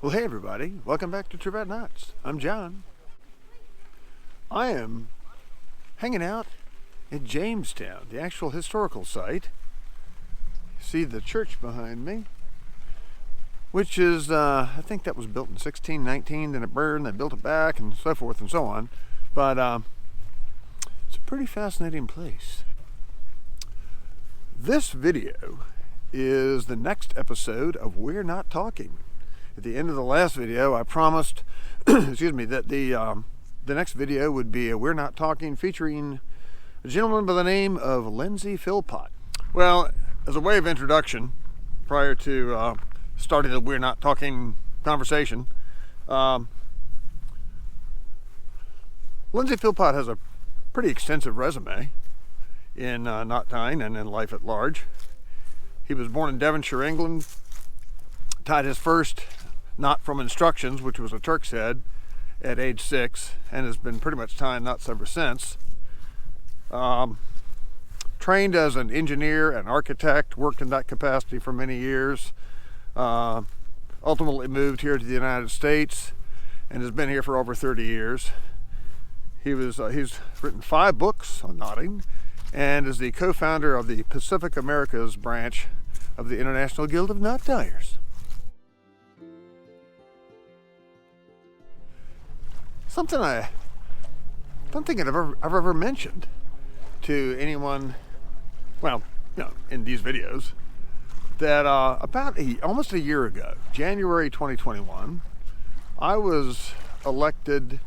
Well, hey everybody, welcome back to Trivette Knots. I'm John. I am hanging out at Jamestown, the actual historical site. You see the church behind me, which is, I think that was built in 1619, then it burned, they built it back, and so forth and so on. But it's a pretty fascinating place. This video is the next episode of We're Not Talking. At the end of the last video, I promised, excuse me, that the next video would be a We're Not Talking featuring a gentleman by the name of Lindsey Philpott. Well, as a way of introduction, prior to starting the We're Not Talking conversation, Lindsey Philpott has a pretty extensive resume in knot tying and in life at large. He was born in Devonshire, England, tied his first knot from instructions, which was a Turk's head, at age 6, and has been pretty much tying knots ever since. Trained as an engineer and architect, worked in that capacity for many years. Ultimately moved here to the United States and has been here for over 30 years. He's written 5 books on knotting and is the co-founder of the Pacific Americas branch of the International Guild of Knot Tyers. Something I don't think I've ever mentioned to anyone, well, in these videos, that about almost a year ago, January 2021, I was elected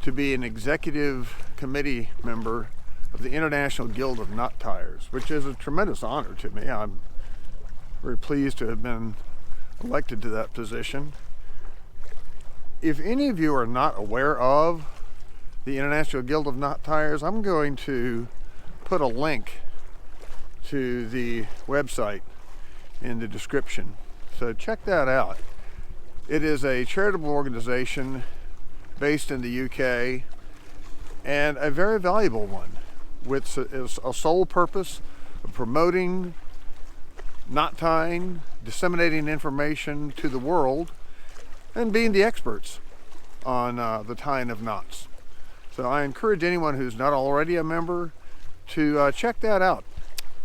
to be an executive committee member of the International Guild of Knot Tyers, which is a tremendous honor to me. I'm very pleased to have been elected to that position. If any of you are not aware of the International Guild of Knot Tyers, I'm going to put a link to the website in the description. So check that out. It is a charitable organization based in the UK and a very valuable one with a sole purpose of promoting knot tying, disseminating information to the world, and being the experts on the tying of knots. So I encourage anyone who's not already a member to check that out.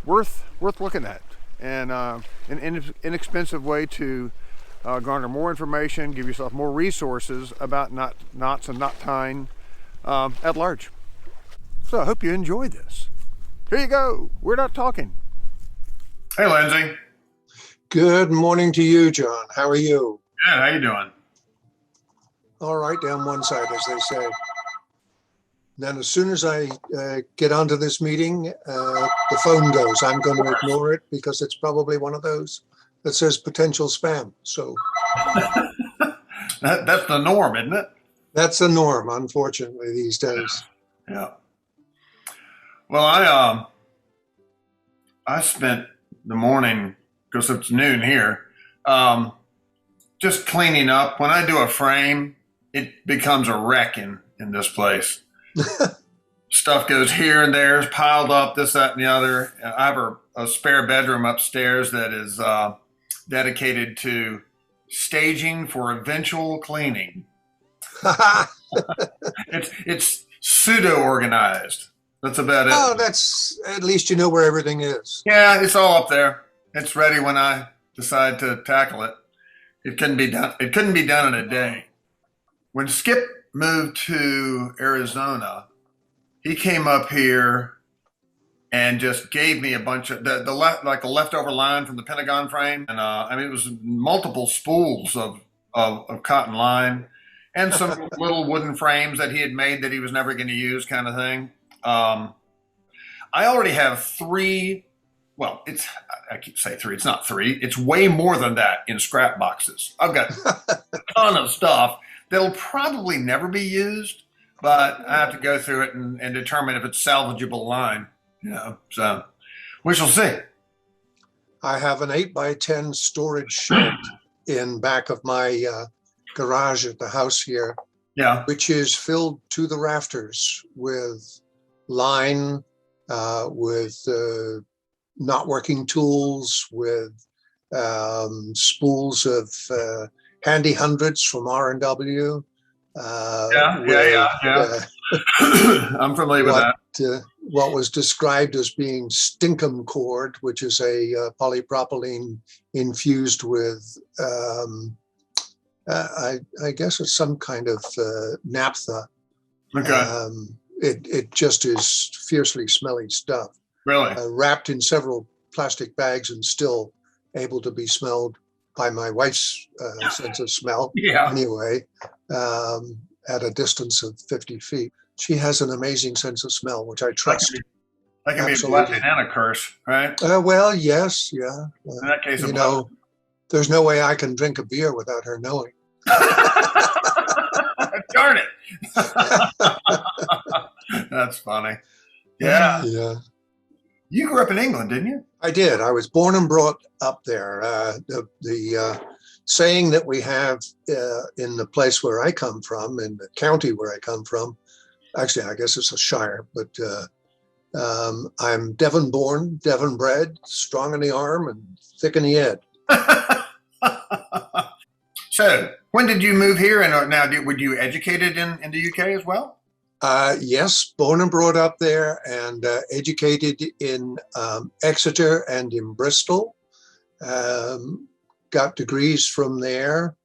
Worth looking at, and an inexpensive way to garner more information, give yourself more resources about knots and knot tying at large. So I hope you enjoy this. Here you go. We're Not Talking. Hey, Lindsey. Good morning to you, John. How are you? Good. How you doing? All right, down one side, as they say. Then as soon as I get onto this meeting, the phone goes. I'm going to ignore it because it's probably one of those that says potential spam. So that's the norm, isn't it? that's the norm, unfortunately, these days. Yeah. Well, I spent the morning, because it's noon here, just cleaning up. When I do a frame, it becomes a wreck in this place. Stuff goes here and there, is piled up, this, that, and the other. I have a spare bedroom upstairs that is dedicated to staging for eventual cleaning. It's pseudo-organized. That's about it. Oh, that's at least you know where everything is. Yeah, it's all up there. It's ready when I decide to tackle it. It couldn't be done. It couldn't be done in a day. When Skip moved to Arizona, he came up here and just gave me a bunch of like a leftover line from the Pentagon frame, and I mean it was multiple spools of cotton line and some little wooden frames that he had made that he was never going to use, kind of thing. I already have 3. Well, I keep saying 3. It's not 3. It's way more than that in scrap boxes. I've got a ton of stuff that'll probably never be used, but I have to go through it and determine if it's salvageable line. So we shall see. I have an 8x10 storage shed in back of my garage at the house here, which is filled to the rafters with line, with not working tools, with spools of handy hundreds from R&W. I'm familiar with that. What was described as being stinkum cord, which is a polypropylene infused with, I guess it's some kind of naphtha. Okay. It just is fiercely smelly stuff. Really? Wrapped in several plastic bags and still able to be smelled by my wife's sense of smell. Yeah. Anyway, at a distance of 50 feet. She has an amazing sense of smell, which I trust. That can be a blessing and a curse, right? Well, yes, yeah. In that case, you know, there's no way I can drink a beer without her knowing. Darn it. That's funny. Yeah. Yeah. You grew up in England, didn't you? I did. I was born and brought up there. The saying that we have in the place where I come from, in the county where I come from, actually, I guess it's a shire, but I'm Devon born, Devon bred, strong in the arm and thick in the head. So, when did you move here? And now, were you educated in the UK as well? Yes, born and brought up there, and educated in Exeter and in Bristol. Got degrees from there.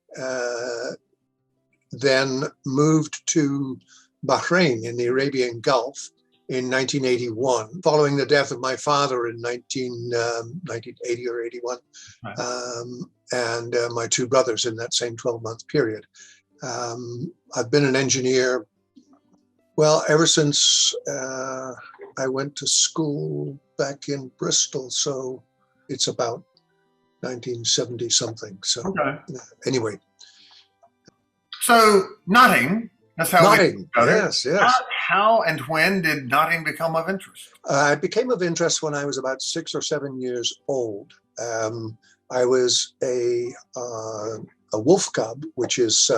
Then moved to Bahrain in the Arabian Gulf in 1981, following the death of my father in 1980 or 81, and my two brothers in that same 12-month period. I've been an engineer, well, ever since I went to school back in Bristol, so it's about 1970 something. So anyway. So Notting, that's how Notting, yes. How and when did Notting become of interest? It became of interest when I was about 6 or 7 years old. I was a wolf cub, which is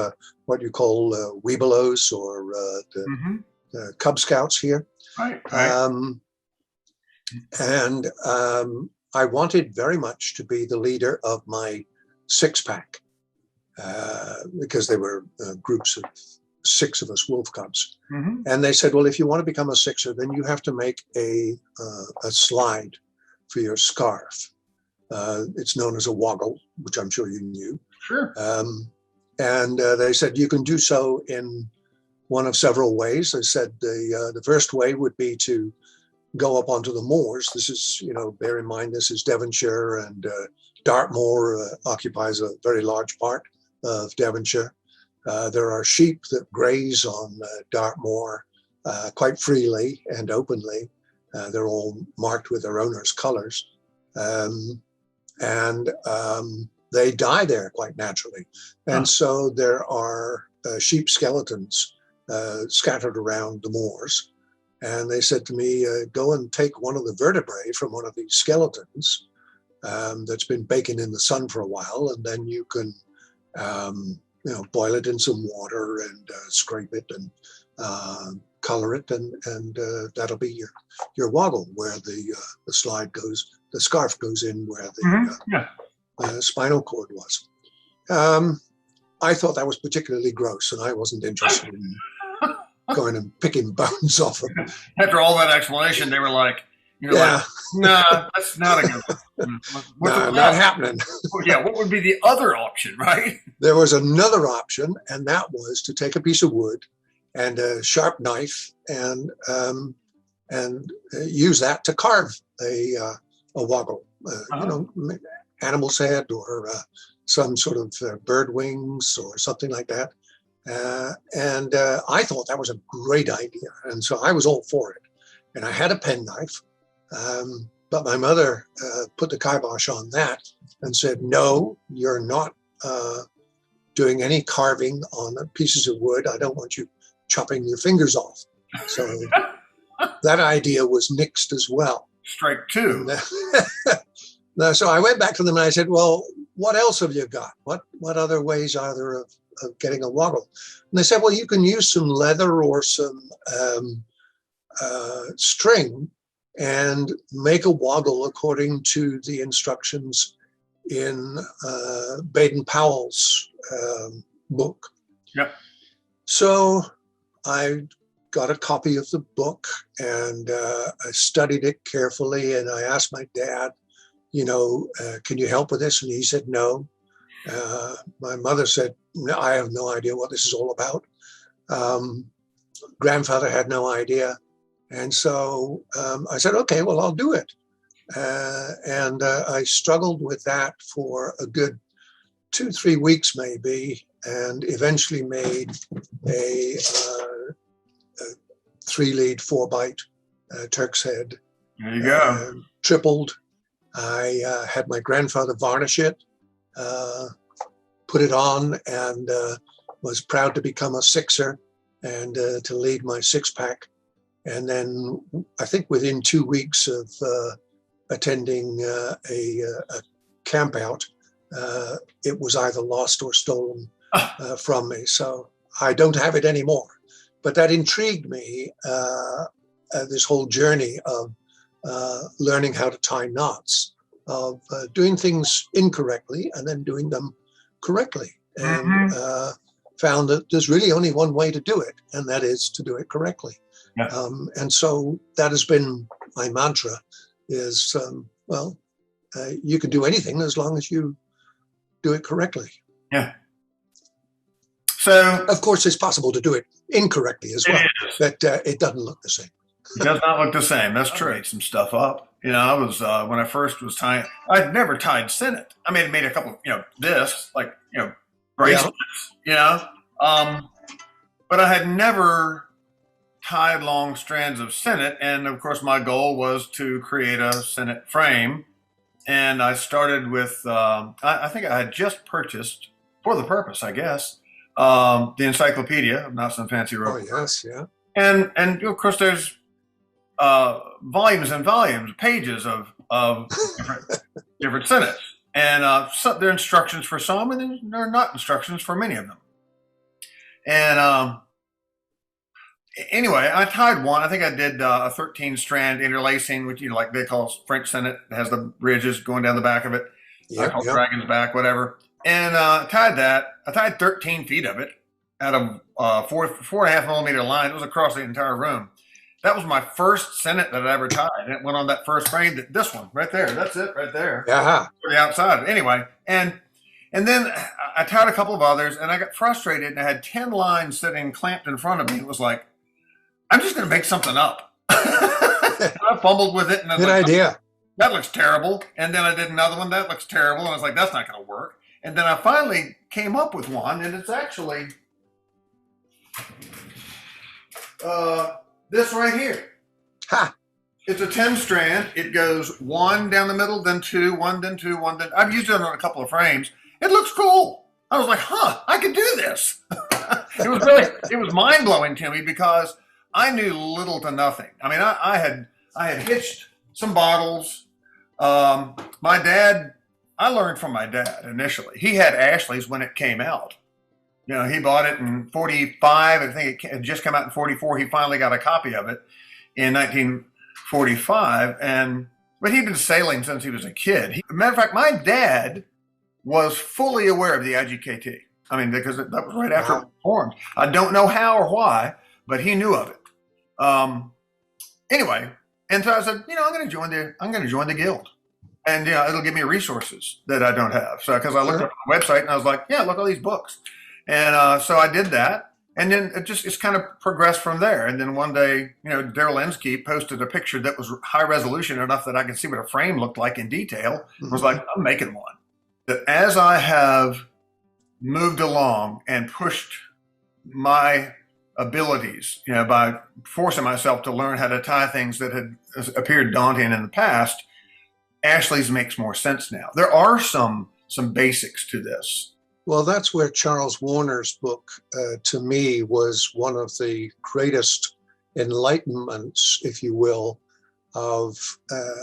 what you call Webelos or the Cub Scouts here. Right. And I wanted very much to be the leader of my six-pack because they were groups of 6 of us wolf cubs. And they said, well, if you want to become a sixer, then you have to make a slide for your scarf. It's known as a woggle, which I'm sure you knew. Sure. And they said you can do so in one of several ways. They said the first way would be to go up onto the moors. This is, bear in mind, this is Devonshire, and Dartmoor occupies a very large part of Devonshire. There are sheep that graze on Dartmoor quite freely and openly. They're all marked with their owner's colors. And they die there quite naturally. And so there are sheep skeletons scattered around the moors. And they said to me, go and take one of the vertebrae from one of these skeletons that's been baking in the sun for a while, and then you can boil it in some water and scrape it and color it, and that'll be your woggle, where the slide goes, the scarf goes in where the spinal cord was. I thought that was particularly gross, and I wasn't interested in going and picking bones off them. After all that explanation, they were like, like, no, that's not a good one. No, not happening. What would be the other option, right? There was another option, and that was to take a piece of wood and a sharp knife and use that to carve a woggle, animal's head or some sort of bird wings or something like that. And I thought that was a great idea. And so I was all for it. And I had a penknife, but my mother put the kibosh on that and said, no, you're not doing any carving on pieces of wood. I don't want you chopping your fingers off. So that idea was nixed as well. Strike two. So I went back to them and I said, well, what else have you got? What other ways are there of getting a woggle? And they said, well, you can use some leather or some string and make a woggle according to the instructions in Baden-Powell's book. Yep. So I got a copy of the book and I studied it carefully, and I asked my dad, can you help with this? And he said no. My mother said, no, I have no idea what this is all about. Grandfather had no idea. And so I said, okay, well, I'll do it. And I struggled with that for a good 2-3 weeks maybe, and eventually made a 3-lead 4-bite Turk's head. There you go. Tripled. I had my grandfather varnish it, put it on, and was proud to become a 6er and to lead my 6-pack. And then I think within 2 weeks of attending a camp out, it was either lost or stolen from me. So I don't have it anymore. But that intrigued me, this whole journey of learning how to tie knots, of doing things incorrectly and then doing them correctly. And found that there's really only one way to do it, and that is to do it correctly. Yeah. And so that has been my mantra is, you can do anything as long as you do it correctly. Yeah. So, of course, it's possible to do it incorrectly as well, but it doesn't look the same. It does not look the same. That's true. Some stuff up. I was, when I first was tying, I'd never tied Senate. I mean, I made a couple, bracelets, but I had never tied long strands of Senate. And of course, my goal was to create a Senate frame. And I started with, I think I had just purchased, for the purpose, I guess, the encyclopedia of Knots and Fancy Rope. Oh, yes, yeah. And of course, there's volumes and volumes, pages of different Senates. And there are instructions for some, and then there are not instructions for many of them. And anyway, I tied one. I think I did a 13-strand interlacing, which like they call French Senate. It has the ridges going down the back of it. I call Dragon's Back, whatever. And tied that. I tied 13 feet of it out of 4.5 millimeter line. It was across the entire room. That was my first Senate that I ever tied. And it went on that first frame. This one right there. That's it right there. Yeah. For the outside. Anyway, and then I tied a couple of others, and I got frustrated, and I had 10 lines sitting clamped in front of me. It was like, I'm just going to make something up. I fumbled with it. And Good idea. That looks terrible. And then I did another one. That looks terrible. And I was like, that's not going to work. And then I finally came up with one, and it's actually this right here. Ha! It's a 10-strand. It goes one down the middle, then two, one, then two, one, then. I've used it on a couple of frames. It looks cool. I was like, I could do this. It was mind blowing to me because I knew little to nothing. I mean, I had hitched some bottles. My dad, I learned from my dad initially. He had Ashley's when it came out. He bought it in 45. I think it had just come out in 44. He finally got a copy of it in 1945. But he'd been sailing since he was a kid. Matter of fact, my dad was fully aware of the IGKT. I mean, because that was right after it formed. I don't know how or why, but he knew of it. Anyway, and so I said, I'm going to join the guild, and it'll give me resources that I don't have. So because I looked up the website and I was like, look at all these books, and so I did that, and then it's kind of progressed from there. And then one day, Daryl Linsky posted a picture that was high resolution enough that I could see what a frame looked like in detail. I was like, I'm making one. That as I have moved along and pushed my abilities, by forcing myself to learn how to tie things that had appeared daunting in the past, Ashley's makes more sense now. There are some basics to this. Well, that's where Charles Warner's book, to me, was one of the greatest enlightenments, if you will, of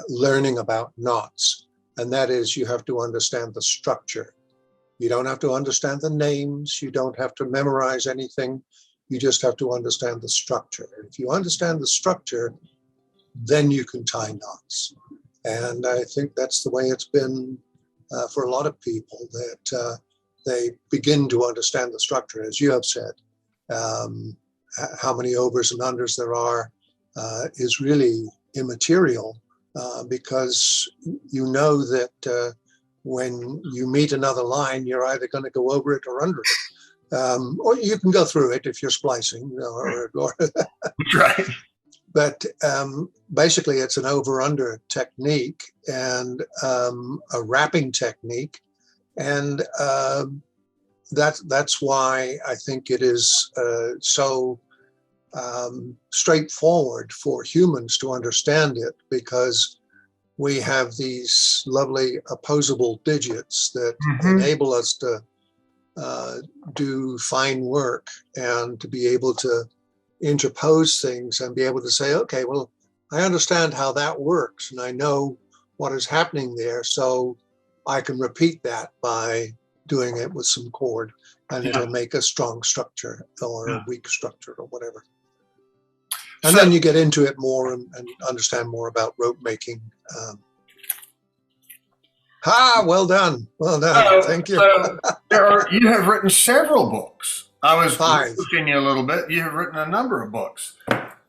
learning about knots. And that is, you have to understand the structure. You don't have to understand the names. You don't have to memorize anything. You just have to understand the structure. And if you understand the structure, then you can tie knots. And I think that's the way it's been for a lot of people that they begin to understand the structure, as you have said. How many overs and unders there are is really immaterial because you know that when you meet another line, you're either going to go over it or under it. Or you can go through it if you're splicing. Or right. But basically, it's an over-under technique and a wrapping technique. And that's why I think it is so straightforward for humans to understand it, because we have these lovely opposable digits that enable us to do fine work and to be able to interpose things and be able to say, okay, well, I understand how that works and I know what is happening there, so I can repeat that by doing it with some chord, and it'll make a strong structure or a weak structure or whatever. And then you get into it more and understand more about rope making. Well done. Well done. Thank you. You have written several books. I was 5. looking you a little bit. You have written a number of books.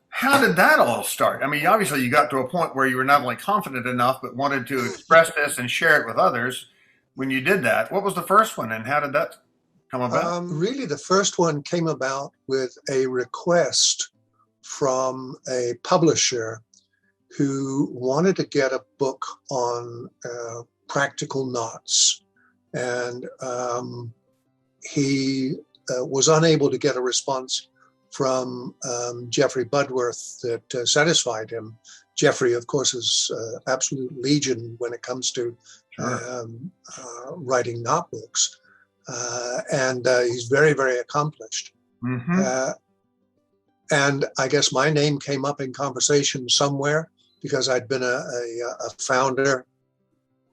How did that all start? I mean, obviously you got to a point where you were not only confident enough, but wanted to express this and share it with others. When you did that, what was the first one and how did that come about? Really, the first one came about with a request from a publisher who wanted to get a book on practical knots. And he was unable to get a response from Jeffrey Budworth that satisfied him. Jeffrey, of course, is absolute legion when it comes to writing knot books. And he's very, very accomplished. And I guess my name came up in conversation somewhere because I'd been a founder.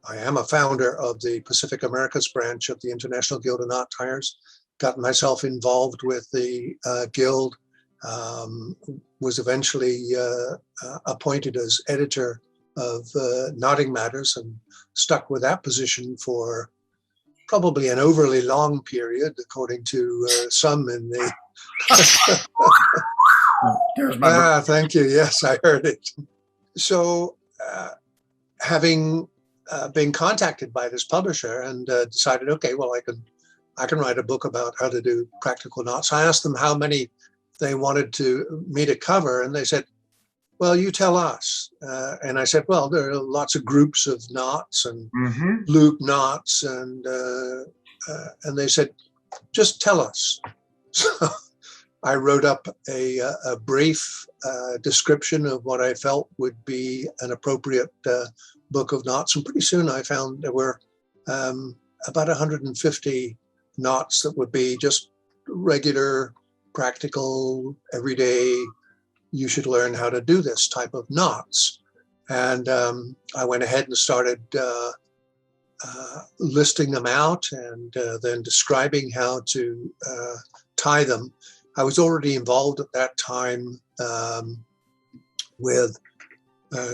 I am a founder of the Pacific Americas branch of the International Guild of Knot Tiers. Got myself involved with the guild, was eventually appointed as editor of Knotting Matters and stuck with that position for probably an overly long period, according to some in the... Thank you. Yes, I heard it. So having been contacted by this publisher and decided, okay, well, I can write a book about how to do practical knots. I asked them how many they wanted me to cover, and they said, well, you tell us. And I said, well, there are lots of groups of knots and loop knots, and they said, just tell us. So I wrote up a brief description of what I felt would be an appropriate book of knots, and pretty soon I found there were about 150 knots that would be just regular, practical, everyday, you should learn how to do this type of knots. And I went ahead and started listing them out and then describing how to tie them. I was already involved at that time with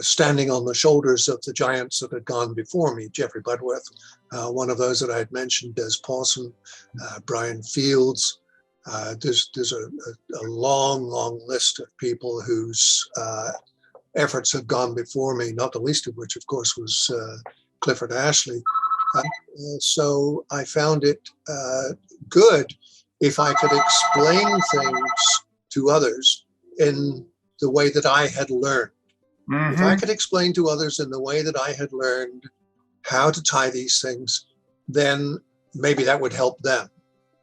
standing on the shoulders of the giants that had gone before me, Jeffrey Budworth, one of those that I had mentioned, Des Pawson, Brian Fields. There's a long list of people whose efforts have gone before me, not the least of which, of course, was Clifford Ashley. So I found it good if I could explain things to others in the way that I had learned. If I could explain to others in the way that I had learned how to tie these things, then maybe that would help them.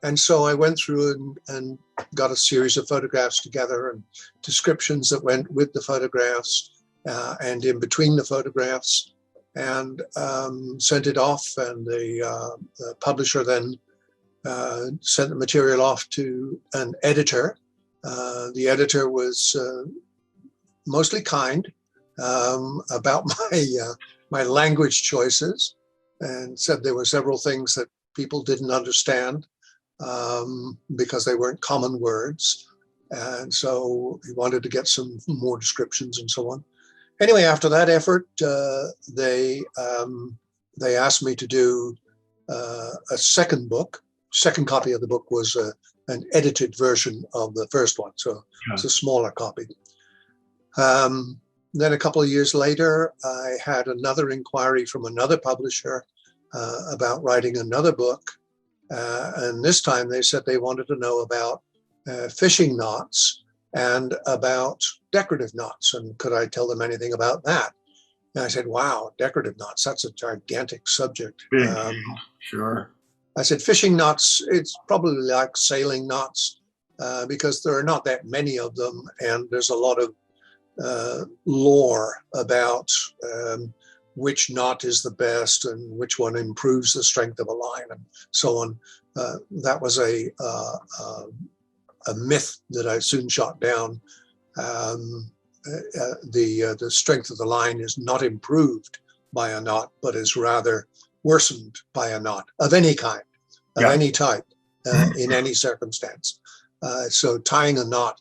And so I went through and got a series of photographs together and descriptions that went with the photographs and in between the photographs, and sent it off. And the publisher then sent the material off to an editor. The editor was mostly kind about my language choices, and said there were several things that people didn't understand because they weren't common words. And so he wanted to get some more descriptions and so on. Anyway, after that effort, they they asked me to do a second book. Second copy of the book was an edited version of the first one, so it's a smaller copy. Then a couple of years later, I had another inquiry from another publisher about writing another book. And this time they said they wanted to know about fishing knots and about decorative knots. And could I tell them anything about that? And I said, wow, decorative knots, that's a gigantic subject. Sure. I said, fishing knots, it's probably like sailing knots because there are not that many of them. And there's a lot of lore about which knot is the best and which one improves the strength of a line and so on. That was a myth that I soon shot down. The strength of the line is not improved by a knot, but is rather worsened by a knot of any kind, of any type, in any circumstance. So tying a knot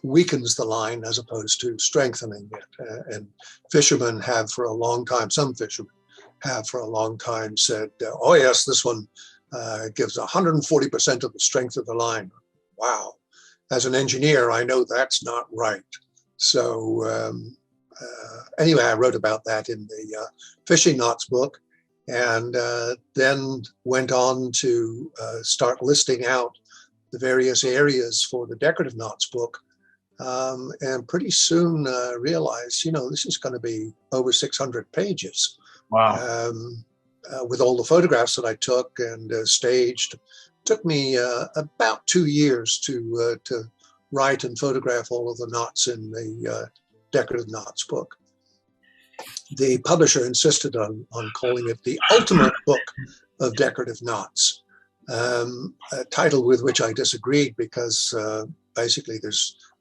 weakens the line as opposed to strengthening it. And fishermen have for a long time, some fishermen have for a long time said, oh yes, this one gives 140% of the strength of the line. Wow. As an engineer, I know that's not right. So anyway, I wrote about that in the fishing knots book, and then went on to start listing out the various areas for the decorative knots book. And pretty soon realized, this is going to be over 600 pages. Wow. With all the photographs that I took and staged. Took me about 2 years to write and photograph all of the knots in the decorative knots book. The publisher insisted on calling it the ultimate book of decorative knots, a title with which I disagreed because basically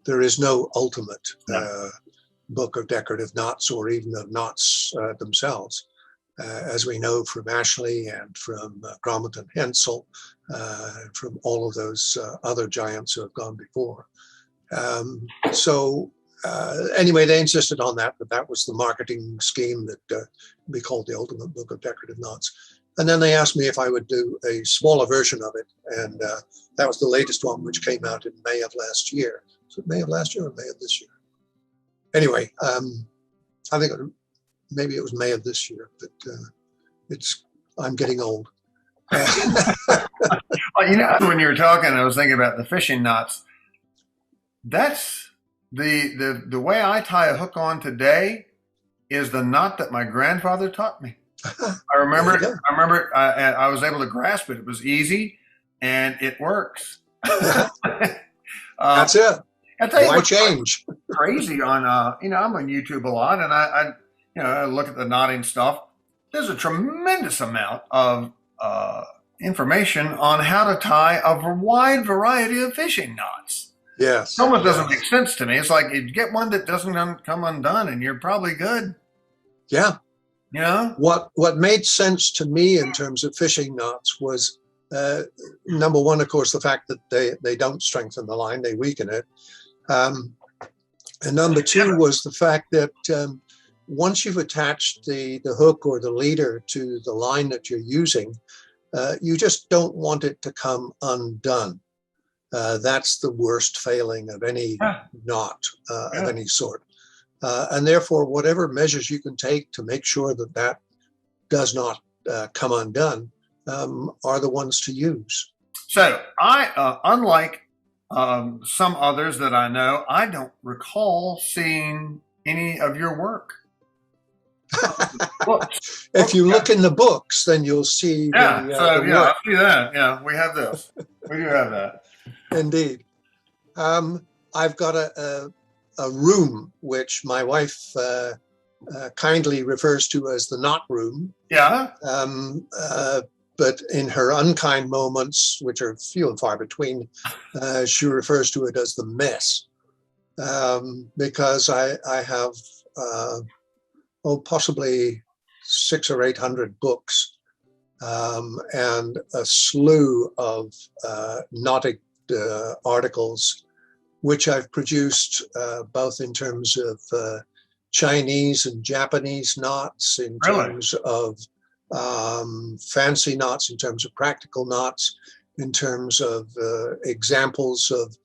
there is no ultimate book of decorative knots or even of knots themselves. As we know from Ashley and from Gromit and Hensel, from all of those other giants who have gone before. Anyway, they insisted on that, but that was the marketing scheme that we called the Ultimate Book of Decorative Knots. And then they asked me if I would do a smaller version of it, and that was the latest one, which came out in May of last year. So May of last year or May of this year? Anyway, I think maybe it was May of this year, but I'm getting old. Well, when you were talking, I was thinking about the fishing knots. That's the way I tie a hook on today is the knot that my grandfather taught me. I remember I was able to grasp it. It was easy and it works. That's it. Why change? Crazy on, I'm on YouTube a lot, and I look at the knotting stuff. There's a tremendous amount of information on how to tie a wide variety of fishing knots. Yes. It almost doesn't make sense to me. It's like you get one that doesn't come undone, and you're probably good. Yeah. What made sense to me in terms of fishing knots was number one, of course, the fact that they don't strengthen the line, they weaken it. And number two was the fact that once you've attached the hook or the leader to the line that you're using, you just don't want it to come undone. That's the worst failing of any knot of any sort. And therefore, whatever measures you can take to make sure that does not come undone are the ones to use. So I, unlike some others that I know, I don't recall seeing any of your work. If you look in the books, then you'll see. I see that. Yeah, we have this. We do have that. Indeed. I've got a room which my wife kindly refers to as the knot room. Yeah. But in her unkind moments, which are few and far between, she refers to it as the mess. Because I have possibly 600 or 800 books and a slew of knotted articles, which I've produced both in terms of Chinese and Japanese knots, in terms of fancy knots, in terms of practical knots, in terms of examples of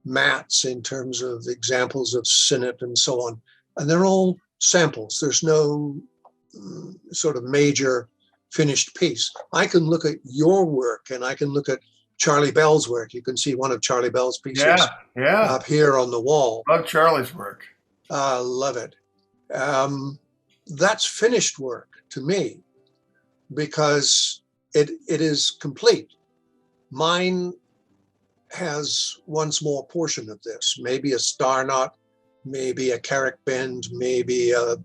mats, in terms of examples of sinnet and so on. And they're all samples. There's no sort of major finished piece. I can look at your work and I can look at Charlie Bell's work. You can see one of Charlie Bell's pieces up here on the wall. Love Charlie's work. Love it. That's finished work to me because it is complete. Mine has one small portion of this, maybe a star knot, maybe a carrack bend, maybe a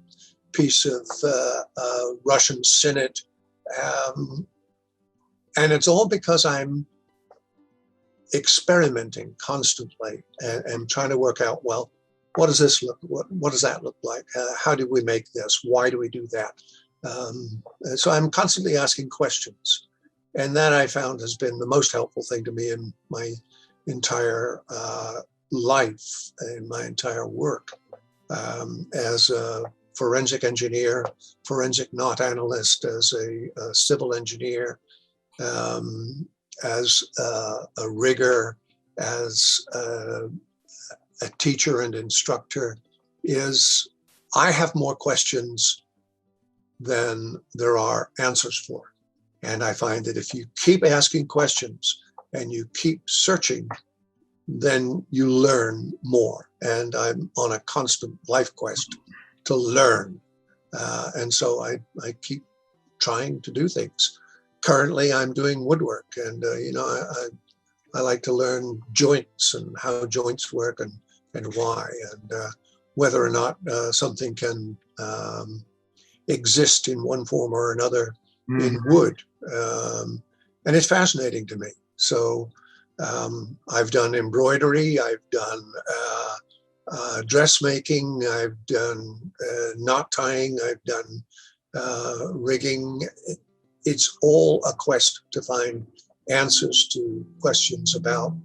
piece of Russian sinnet. And it's all because I'm experimenting constantly and trying to work out, well, what does this look, what does that look like? How do we make this? Why do we do that? So I'm constantly asking questions. And that I found has been the most helpful thing to me in my entire life, in my entire work, as a forensic engineer, forensic knot analyst, as a civil engineer, as a rigger, as a teacher and instructor, is I have more questions than there are answers for. And I find that if you keep asking questions and you keep searching, then you learn more. And I'm on a constant life quest to learn. And so I keep trying to do things. Currently, I'm doing woodwork, and I like to learn joints and how joints work and why, and whether or not something can exist in one form or another in wood. And it's fascinating to me. So I've done embroidery, I've done dressmaking, I've done knot tying, I've done rigging. It's all a quest to find answers to questions about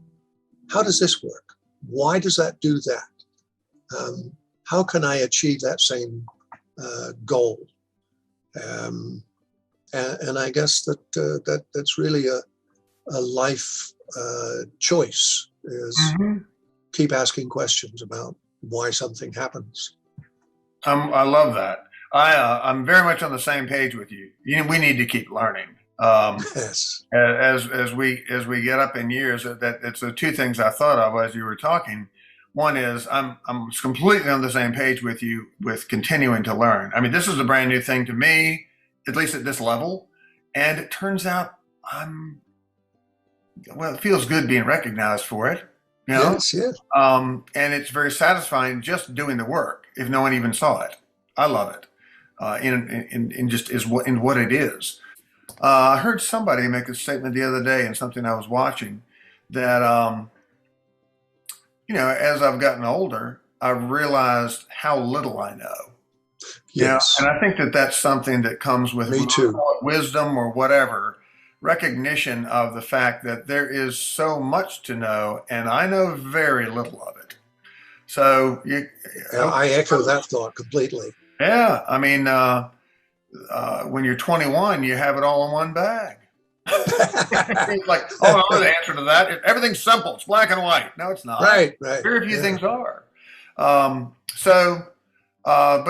how does this work? Why does that do that? How can I achieve that same goal? And I guess that's really a life choice, is keep asking questions about why something happens. I love that. I'm very much on the same page with you. We need to keep learning. Yes. As we get up in years, that it's the two things I thought of as you were talking. One is I'm completely on the same page with you with continuing to learn. I mean, this is a brand new thing to me, at least at this level, and it turns out it feels good being recognized for it. You know? Yes, yes. And it's very satisfying just doing the work, if no one even saw it. I love it. In what it is. I heard somebody make a statement the other day in something I was watching that, as I've gotten older, I've realized how little I know. Yes. And I think that's something that comes with Me too. Wisdom or whatever, recognition of the fact that there is so much to know, and I know very little of it. So I echo that thought completely. Yeah, I mean, when you're 21, you have it all in one bag. It's like, oh, I know the answer to that. Everything's simple. It's black and white. No, it's not. Right. Very few things are. But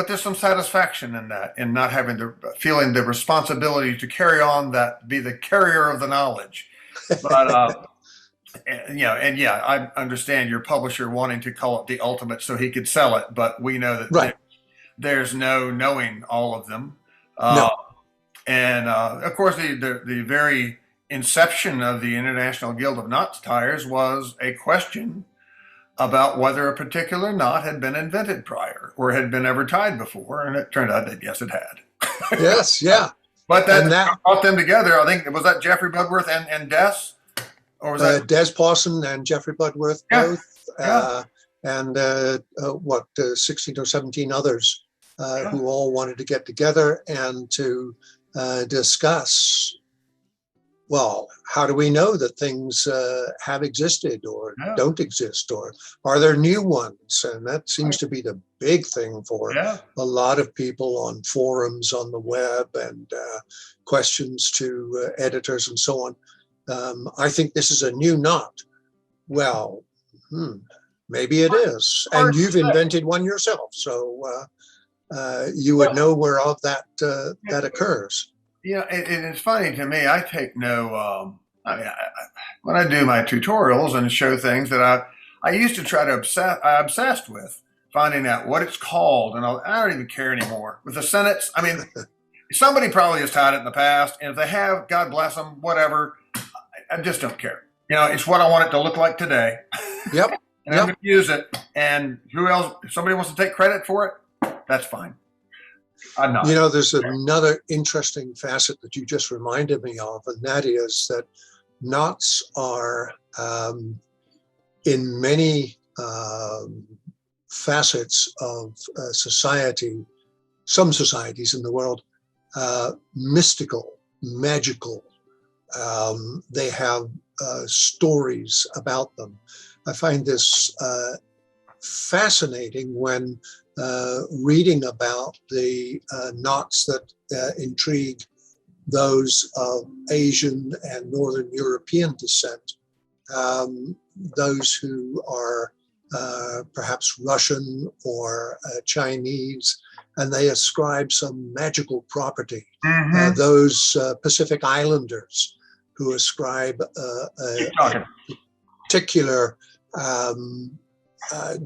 there's some satisfaction in that, in not having feeling the responsibility to carry on be the carrier of the knowledge. But I understand your publisher wanting to call it the ultimate so he could sell it, but we know that there's no knowing all of them. No. And of course, the very inception of the International Guild of Knot Tiers was a question about whether a particular knot had been invented prior or had been ever tied before, and it turned out that yes, it had. Yes, yeah. But that brought them together. I think was that Jeffrey Budworth and Des, or was that Des Pawson and Jeffrey Budworth both, and 16 or 17 others who all wanted to get together and to discuss well, how do we know that things have existed or don't exist, or are there new ones? And that seems to be the big thing for a lot of people on forums on the web and questions to editors and so on. I think this is a new knot. Well, maybe it is. And you've invented one yourself, so you would know whereof that occurs. Yeah, it's funny to me. I take no. When I do my tutorials and show things that I used to try to obsessed with finding out what it's called, and I don't even care anymore. With the sentence, I mean, somebody probably has taught it in the past, and if they have, God bless them, whatever. I just don't care. It's what I want it to look like today. Yep. And I'm going to use it. And who else? If somebody wants to take credit for it, that's fine. I'm not. There's another interesting facet that you just reminded me of, and that is that knots are in many facets of society, some societies in the world, mystical, magical. They have stories about them. I find this fascinating when reading about the knots that intrigue those of Asian and Northern European descent, those who are perhaps Russian or Chinese, and they ascribe some magical property. Those Pacific Islanders who ascribe a particular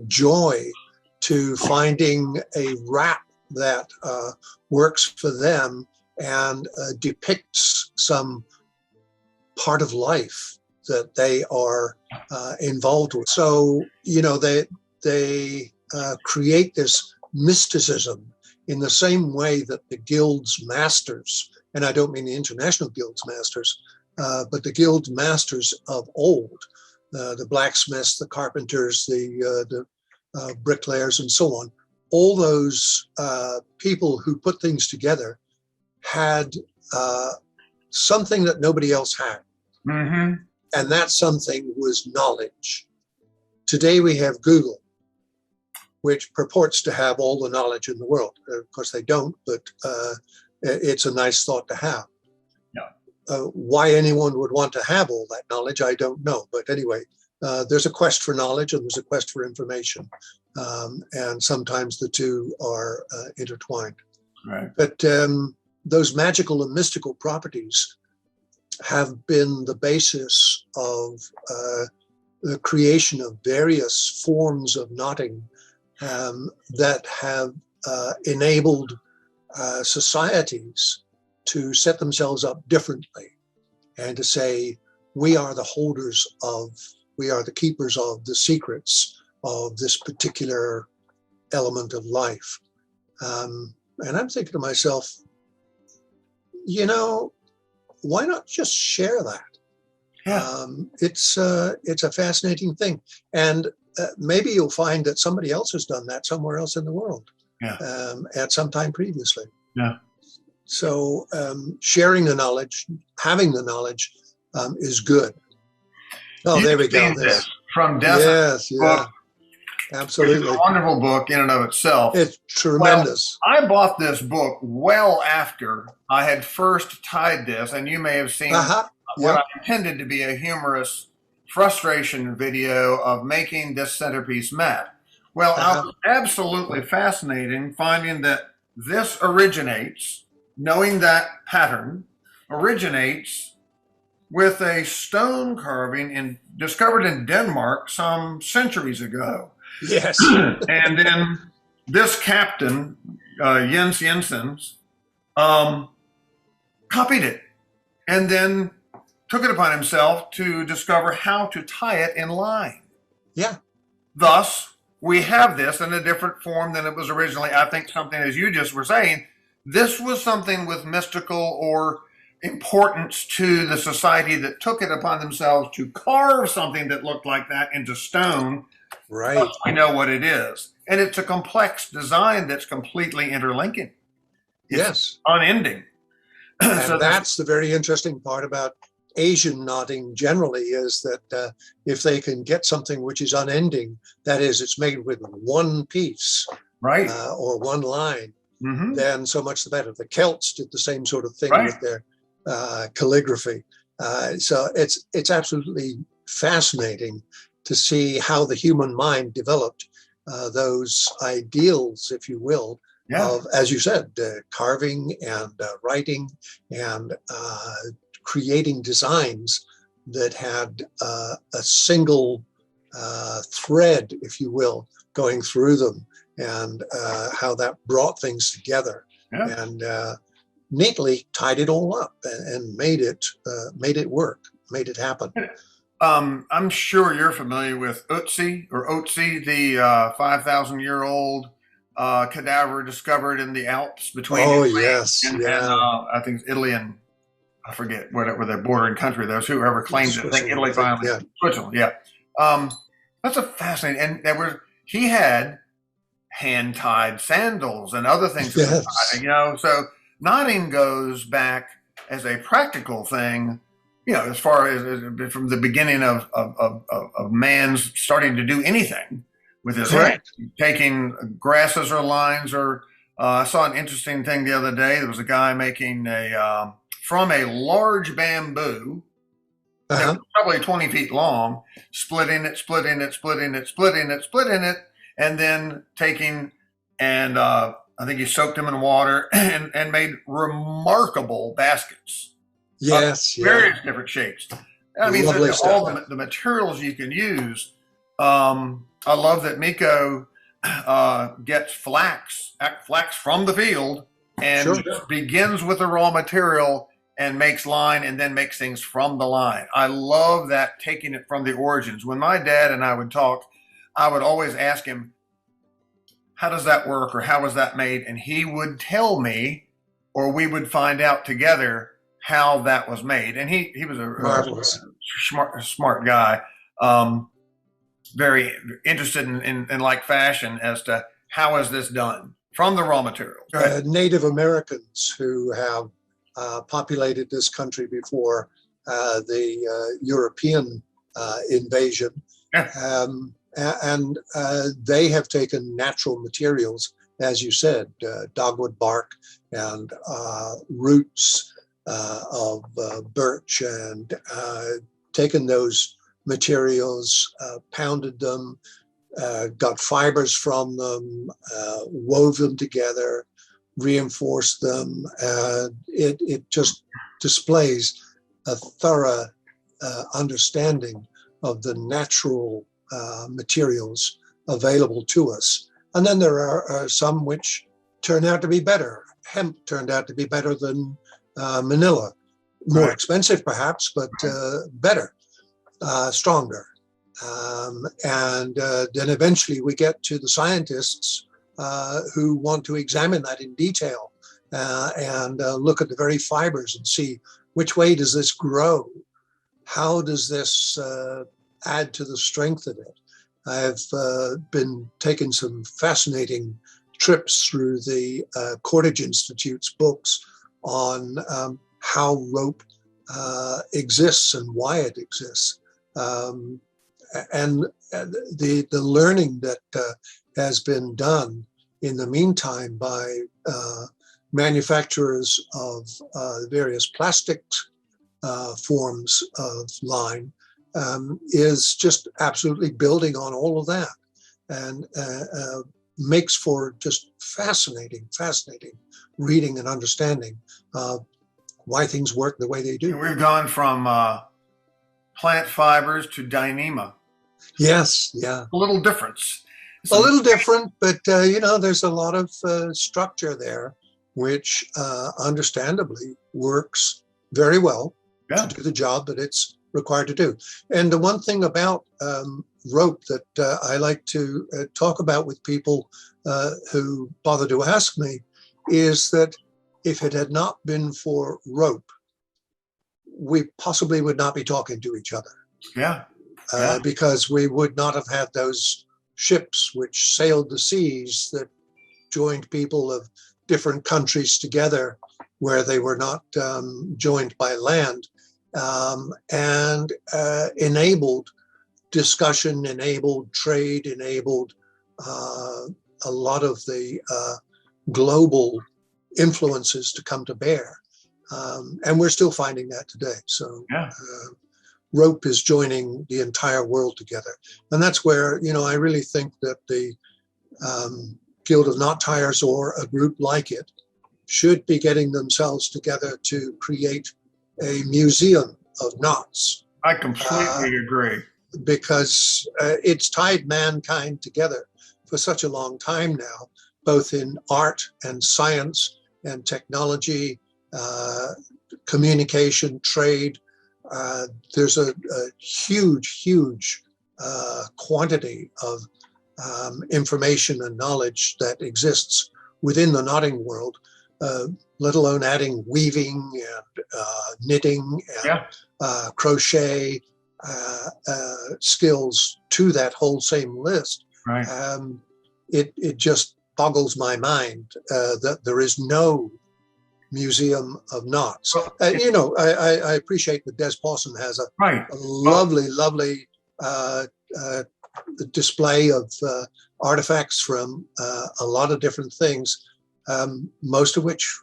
joy to finding a rap that works for them and depicts some part of life that they are involved with. So, they create this mysticism in the same way that the guild's masters, and I don't mean the international guild's masters, but the guild masters of old, the blacksmiths, the carpenters, the bricklayers, and so on, all those people who put things together had something that nobody else had. And that something was knowledge. Today we have Google, which purports to have all the knowledge in the world. Of course they don't, but it's a nice thought to have. Why anyone would want to have all that knowledge, I don't know. But anyway, there's a quest for knowledge and there's a quest for information. And sometimes the two are intertwined. Right. But those magical and mystical properties have been the basis of the creation of various forms of knotting that have enabled societies to set themselves up differently and to say, we are the keepers of the secrets of this particular element of life. And I'm thinking to myself, why not just share that? Yeah. It's a fascinating thing. And maybe you'll find that somebody else has done that somewhere else in the world at some time previously. Yeah. So sharing the knowledge, having the knowledge is good. Oh, there we go. This from Death. Yes, yeah. Book. Absolutely. It's a wonderful book in and of itself. It's tremendous. Well, I bought this book well after I had first tied this, and you may have seen what I intended to be a humorous frustration video of making this centerpiece mat. Well, I was absolutely fascinating finding that this originates, knowing that pattern, originates with a stone carving discovered in Denmark some centuries ago. Yes. And then this captain, Jens Jensens, copied it and then took it upon himself to discover how to tie it in line. Yeah. Thus, we have this in a different form than it was originally. I think something, as you just were saying, this was something with mystical or importance to the society that took it upon themselves to carve something that looked like that into stone. Right. We know what it is. And it's a complex design that's completely interlinking. It's unending. And so that's the very interesting part about Asian knotting generally is that if they can get something which is unending, that is, it's made with one piece, right, or one line, then so much the better. The Celts did the same sort of thing with their calligraphy. So it's absolutely fascinating to see how the human mind developed those ideals, if you will, of, as you said, carving and writing and creating designs that had a single thread, if you will, going through them, and how that brought things together and neatly tied it all up and made it work, made it happen. I'm sure you're familiar with Otzi, the 5,000-year-old cadaver discovered in the Alps between and I think Italy and I forget where the bordering country. Those whoever claims it. I think Italy finally. Switzerland, that's a fascinating. And he had hand-tied sandals and other things. So knotting goes back as a practical thing. As far as from the beginning of man's starting to do anything with his hand, taking grasses or lines, or I saw an interesting thing the other day. There was a guy making from a large bamboo, that was probably 20 feet long, splitting it, and then taking and I think he soaked them in water and made remarkable baskets. Various different shapes. I mean, all the materials you can use. I love that Miko gets flax from the field and begins with the raw material and makes line and then makes things from the line. I love that, taking it from the origins. When my dad and I would talk, I would always ask him, how does that work, or how was that made? And he would tell me, or we would find out together how that was made. And he was a smart guy, very interested in like fashion as to how is this done from the raw material. Native Americans who have populated this country before the European invasion, and they have taken natural materials, as you said, dogwood bark and roots of birch, and taken those materials, pounded them, got fibers from them, wove them together, reinforced them. It just displays a thorough understanding of the natural materials available to us. And then there are some which turn out to be better. Hemp turned out to be better than manila. More expensive perhaps, but better, stronger. And then eventually we get to the scientists who want to examine that in detail and look at the very fibers and see which way does this grow? How does this add to the strength of it? I've been taking some fascinating trips through the Cordage Institute's books on how rope exists and why it exists. And the learning that has been done in the meantime by manufacturers of various plastic forms of line is just absolutely building on all of that, and makes for just fascinating reading and understanding why things work the way they do. We've gone from plant fibers to Dyneema. Yes, yeah. A little difference. A little different, but there's a lot of structure there, which understandably works very well to do the job that it's required to do. And the one thing about rope that I like to talk about with people who bother to ask me is that if it had not been for rope, we possibly would not be talking to each other. Because we would not have had those ships which sailed the seas that joined people of different countries together where they were not joined by land. and enabled discussion, enabled trade, enabled a lot of the global influences to come to bear. And we're still finding that today. So rope is joining the entire world together. And that's where, I really think that the Guild of Knot Tiers, or a group like it, should be getting themselves together to create a museum of knots. I completely agree. Because it's tied mankind together for such a long time now, both in art and science and technology, communication, trade. There's a huge quantity of information and knowledge that exists within the knotting world, let alone adding weaving and knitting and crochet skills to that whole same list. Right. It just boggles my mind that there is no museum of knots. I appreciate that Des Pawson has a lovely display of artifacts from a lot of different things, most of which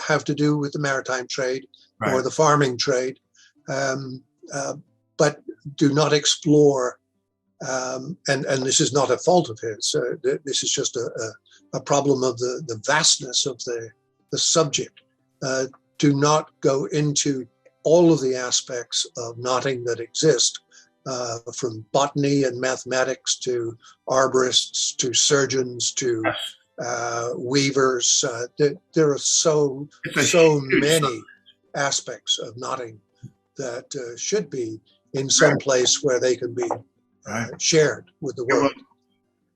have to do with the maritime trade or the farming trade, but do not explore, and this is not a fault of his, this is just a problem of the vastness of the subject. Do not go into all of the aspects of knotting that exist, from botany and mathematics to arborists to surgeons to weavers. There are so many aspects of knotting that should be in some place where they can be shared with the world.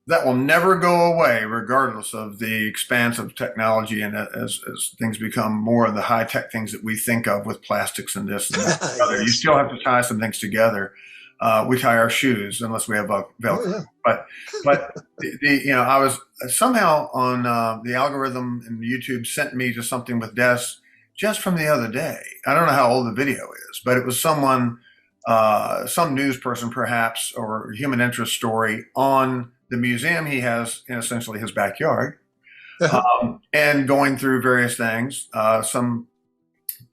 That will never go away, regardless of the expanse of technology, and as things become more of the high-tech things that we think of with plastics and this and that. Yes. You still have to tie some things together. We tie our shoes unless we have Velcro. Oh, yeah. But I was somehow on the algorithm in YouTube sent me to something with Des just from the other day. I don't know how old the video is, but it was someone, some news person perhaps, or human interest story on the museum he has in essentially his backyard, and going through various things, some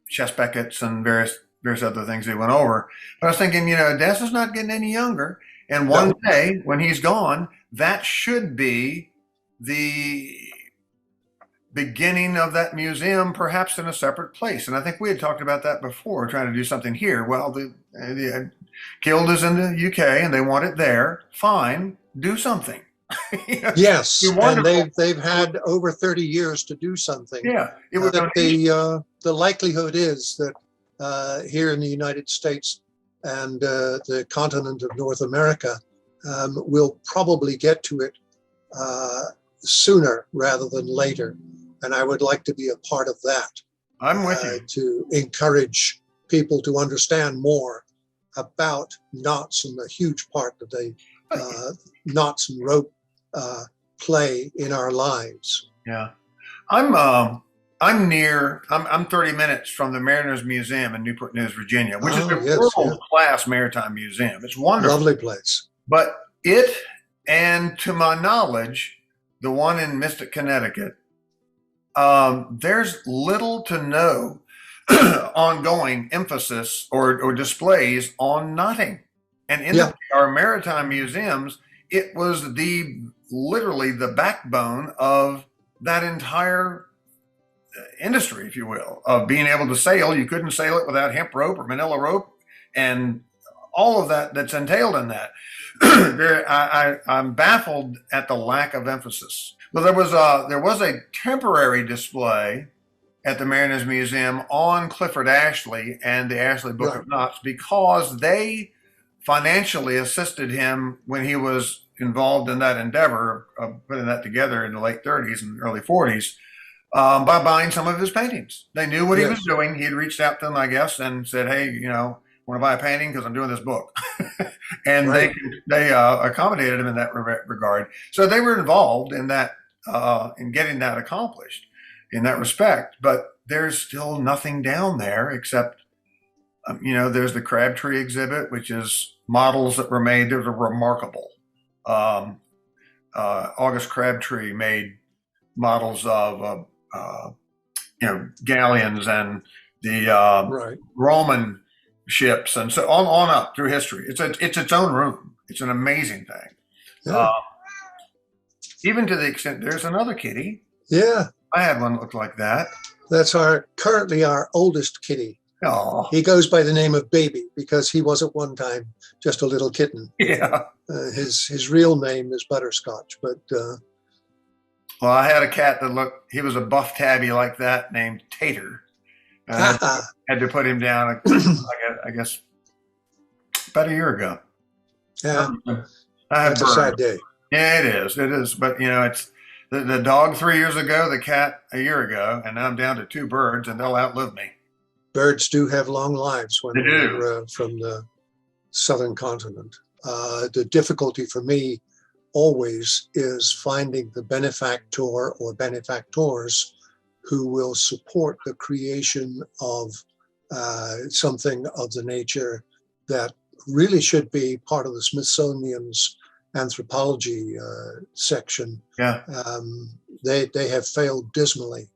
chest beckets and various other things they went over. But I was thinking, Des is not getting any younger. And one day when he's gone, that should be the beginning of that museum, perhaps in a separate place. And I think we had talked about that before, trying to do something here. Well, the Guild is in the UK and they want it there. Fine, do something. Yes, and they've had over 30 years to do something. Yeah, the likelihood is that here in the United States and the continent of North America, we'll probably get to it sooner rather than later. And I would like to be a part of that. I'm with you. To encourage people to understand more about knots and the huge part that they knots and rope play in our lives. Yeah, I'm 30 minutes from the Mariners Museum in Newport News, Virginia, which is a world-class maritime museum. It's wonderful. Lovely place. But it, and to my knowledge, the one in Mystic, Connecticut, there's little to no ongoing emphasis or displays on knotting. And in our maritime museums, it was literally the backbone of that entire industry, if you will, of being able to sail. You couldn't sail it without hemp rope or manila rope and all of that that's entailed in that. I'm baffled at the lack of emphasis. Well, there was a temporary display at the Mariners Museum on Clifford Ashley and the Ashley Book of Knots, because they financially assisted him when he was involved in that endeavor of putting that together in the late 30s and early 40s, by buying some of his paintings. They knew what he was doing. He had reached out to them, I guess, and said, hey, want to buy a painting because I'm doing this book. And they accommodated him in that regard. So they were involved in that, in getting that accomplished in that respect. But there's still nothing down there except There's the Crabtree Exhibit, which is models that were made that are remarkable. August Crabtree made models of, galleons and the Right. Roman ships, and so on up through history. It's its own room. It's an amazing thing. Yeah. Even to the extent there's another kitty. Yeah. I had one that looked like that. That's currently our oldest kitty. Oh. He goes by the name of Baby because he was at one time just a little kitten. Yeah. His real name is Butterscotch, but well, I had a cat he was a buff tabby like that named Tater. I had to put him down, I guess, about a year ago. Yeah. That's a sad day. Yeah, it is. It is. But, it's the dog 3 years ago, the cat a year ago, and now I'm down to 2 birds, and they'll outlive me. Birds do have long lives when they they're from the southern continent. The difficulty for me always is finding the benefactor or benefactors who will support the creation of something of the nature that really should be part of the Smithsonian's anthropology section. Yeah. They have failed dismally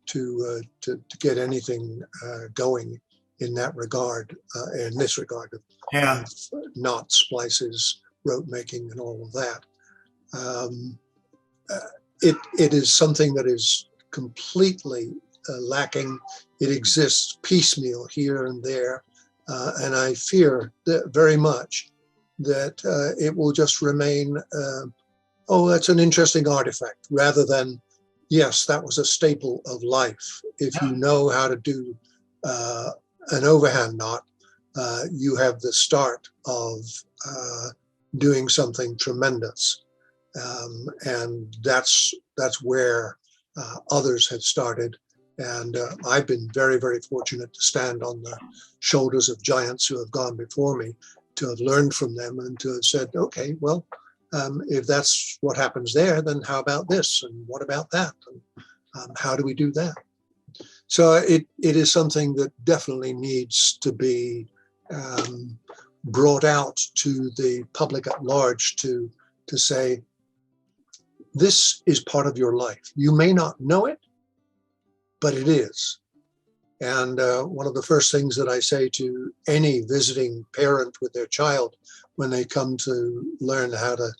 to get anything going in that regard, in this regard of knots, splices, rope making, and all of that. It is something that is completely lacking. It exists piecemeal here and there, and I fear that very much that it will just remain, that's an interesting artifact, rather than, yes, that was a staple of life. If you know how to do an overhand knot, you have the start of doing something tremendous. And that's where others have started. And I've been very, very fortunate to stand on the shoulders of giants who have gone before me, to have learned from them and to have said, okay, well, if that's what happens there, then how about this? And what about that? And how do we do that? So it is something that definitely needs to be brought out to the public at large to say, this is part of your life. You may not know it, but it is. And one of the first things that I say to any visiting parent with their child when they come to learn how to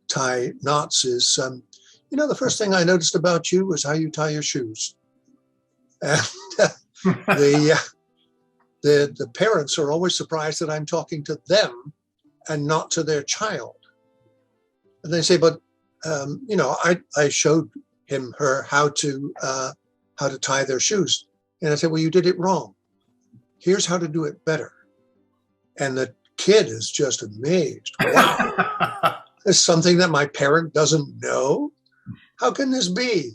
tie knots is, the first thing I noticed about you was how you tie your shoes. And the parents are always surprised that I'm talking to them and not to their child. And they say, but I showed her how to tie their shoes. And I said, well, you did it wrong. Here's how to do it better. And the kid is just amazed. Wow, it's something that my parent doesn't know? How can this be?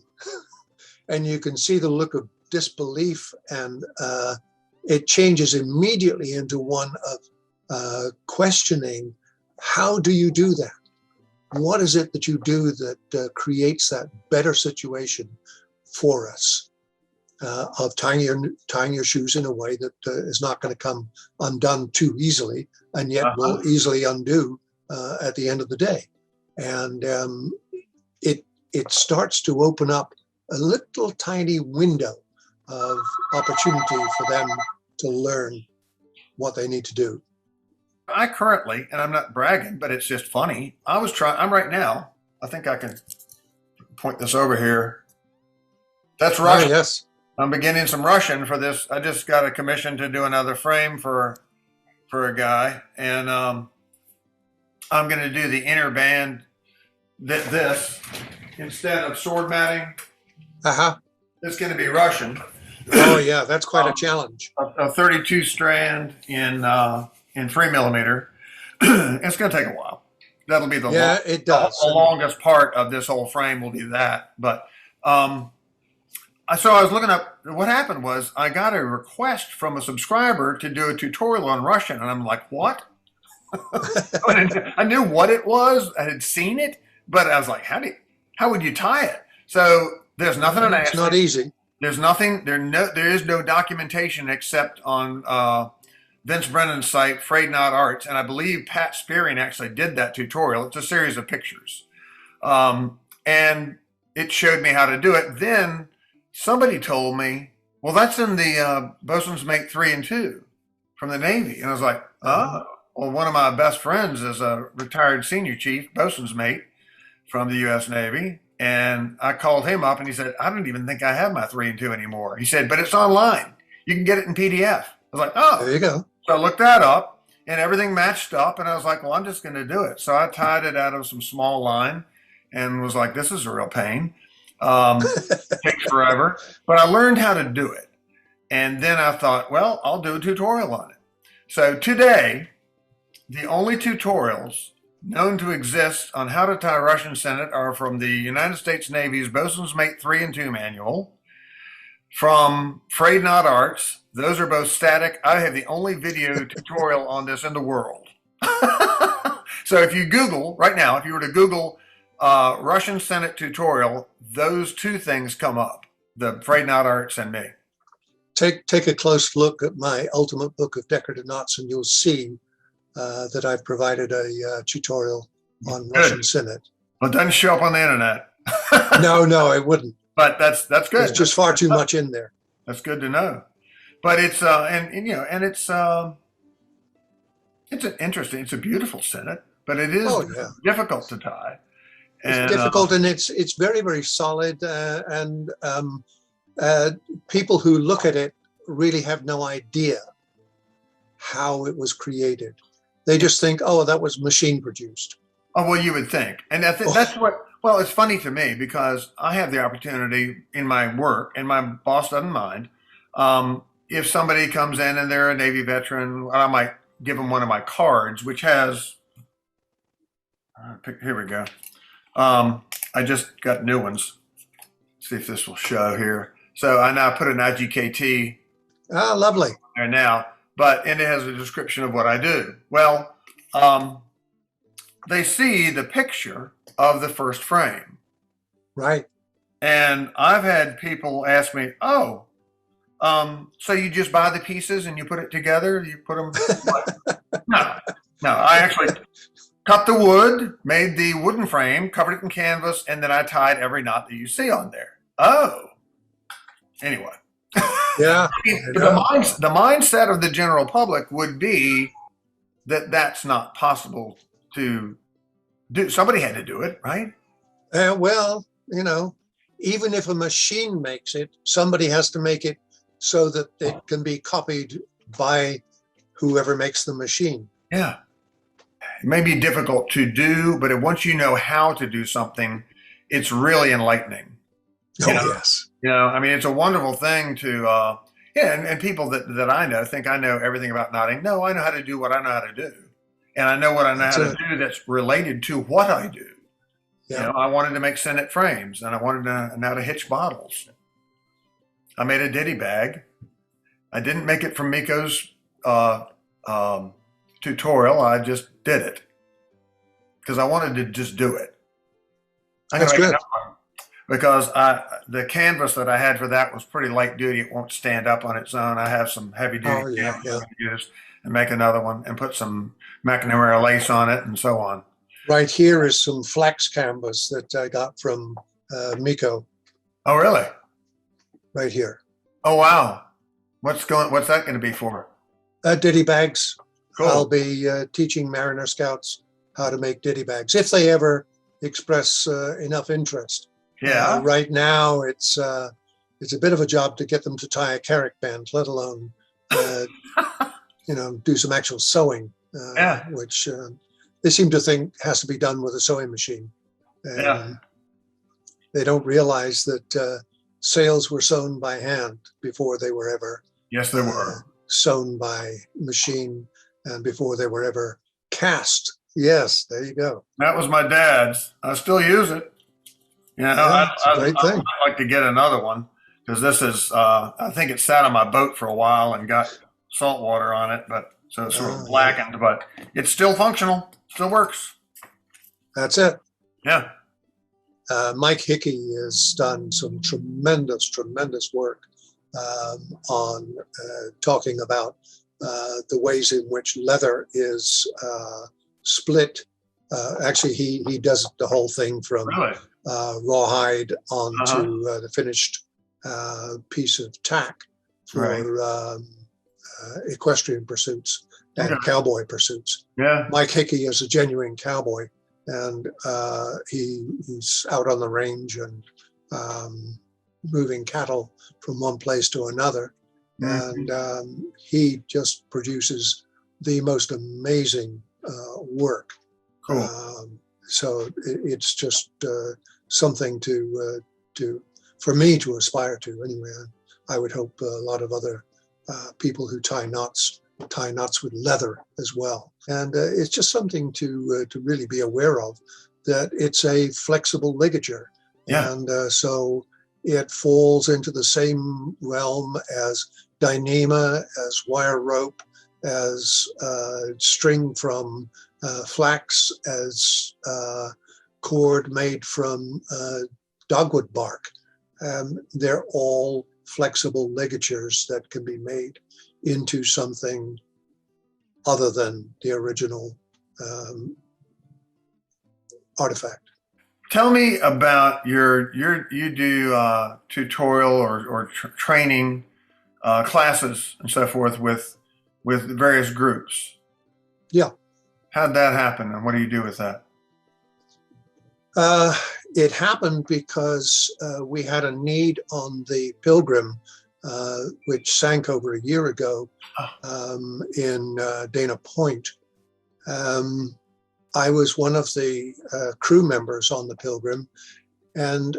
And you can see the look of disbelief, and it changes immediately into one of questioning, how do you do that? What is it that you do that creates that better situation for us? Of tying your shoes in a way that is not going to come undone too easily, and yet will easily undo at the end of the day. And it starts to open up a little tiny window of opportunity for them to learn what they need to do. I currently, and I'm not bragging, but it's just funny. I'm right now, I think I can point this over here. That's Russian. Oh, yes. I'm beginning some Russian for this. I just got a commission to do another frame for a guy, and I'm going to do the inner band. This instead of sword matting. It's going to be Russian. Oh yeah, that's quite a challenge. A 32 strand in 3mm. It's going to take a while. That'll be it does. The longest part of this whole frame will be that, but. So I was looking up, what happened was I got a request from a subscriber to do a tutorial on Russian, and I'm like, what? I knew what it was. I had seen it, but I was like, how would you tie it? So there's nothing on It's not easy. There's nothing, there is no documentation except on Vince Brennan's site, Frayed Knot Arts, and I believe Pat Spearing actually did that tutorial. It's a series of pictures. And it showed me how to do it. Then somebody told me, well, that's in the Bosun's Mate 3 and 2 from the Navy. And I was like, oh, well, one of my best friends is a retired senior chief, bosun's mate from the U.S. Navy. And I called him up and he said, I don't even think I have my 3 and 2 anymore. He said, but it's online. You can get it in PDF. I was like, oh. There you go. So I looked that up and everything matched up. And I was like, well, I'm just going to do it. So I tied it out of some small line and was like, this is a real pain. It takes forever. But I learned how to do it. And then I thought, well, I'll do a tutorial on it. So today, the only tutorials known to exist on how to tie Russian Senet are from the United States Navy's Bosun's Mate 3 and 2 manual, from Frayed Knot Arts. Those are both static. I have the only video tutorial on this in the world. So if you Google, right now, if you were to Google Russian Senet tutorial, those 2 things come up, the Frayed Knot Arts and me. Take a close look at my Ultimate Book of Decorative Knots and you'll see that I've provided a tutorial on Russian Senet. Well, it doesn't show up on the internet. No, it wouldn't. But that's good. There's just far too much in there. That's good to know. But it's it's a beautiful Senet, but it is difficult to tie. It's difficult and it's very, very solid. And people who look at it really have no idea how it was created. They just think, oh, that was machine produced. Oh, well, you would think. And I think that's what, well, it's funny to me because I have the opportunity in my work, and my boss doesn't mind. If somebody comes in and they're a Navy veteran, I might give them one of my cards, which has, here we go. I just got new ones. Let's see if this will show here. So I now put an IGKT. Ah, lovely. There now, and it has a description of what I do. Well, they see the picture of the first frame. Right. And I've had people ask me, oh, so you just buy the pieces and you put it together? You put them? No, I actually cut the wood, made the wooden frame, covered it in canvas, and then I tied every knot that you see on there. Oh. Anyway. Yeah. The mindset of the general public would be that that's not possible to do. Somebody had to do it, right? Well, even if a machine makes it, somebody has to make it so that it can be copied by whoever makes the machine. Yeah. It may be difficult to do, but once you know how to do something, it's really enlightening. Yes. I mean, it's a wonderful thing to, and people that I know think I know everything about knotting. No, I know how to do what I know how to do. And I know what I know how to do that's related to what I do. Yeah. I wanted to make Senet frames, and I wanted to know how to hitch bottles. I made a ditty bag. I didn't make it from Miko's tutorial. I just did it because I wanted to just do it. That's good. Because the canvas that I had for that was pretty light duty. It won't stand up on its own. I have some heavy duty canvas I can use and make another one and put some McNamara lace on it and so on. Right here is some flax canvas that I got from Miko. Oh, really? Right here. Oh, wow. What's that going to be for? Ditty bags. Cool. I'll be teaching Mariner Scouts how to make ditty bags if they ever express enough interest. Yeah. Right now, it's a bit of a job to get them to tie a carrick band, let alone do some actual sewing, which they seem to think has to be done with a sewing machine. And they don't realize that sails were sewn by hand before they were ever sewn by machine, and before they were ever cast. Yes, there you go. That was my dad's. I still use it. I'd like to get another one because this is, I think it sat on my boat for a while and got salt water on it, so it's sort of blackened, but it's still functional, still works. That's it. Yeah. Mike Hickey has done some tremendous work on talking about the ways in which leather is split. Actually, he does the whole thing from Really? rawhide onto the finished piece of tack for equestrian pursuits and cowboy pursuits. Yeah. Mike Hickey is a genuine cowboy, and he's out on the range and moving cattle from one place to another. And he just produces the most amazing work. Cool. So it's just something for me to aspire to anyway. I would hope a lot of other people who tie knots with leather as well. And it's just something to really be aware of, that it's a flexible ligature. Yeah. And so it falls into the same realm as dyneema, as wire rope, as string from flax, as cord made from dogwood bark. They're all flexible ligatures that can be made into something other than the original artifact. Tell me about you do tutorial or training classes and so forth with various groups. Yeah. How'd that happen, and what do you do with that? It happened because we had a need on the Pilgrim, which sank over a year ago in Dana Point. I was one of the crew members on the Pilgrim, and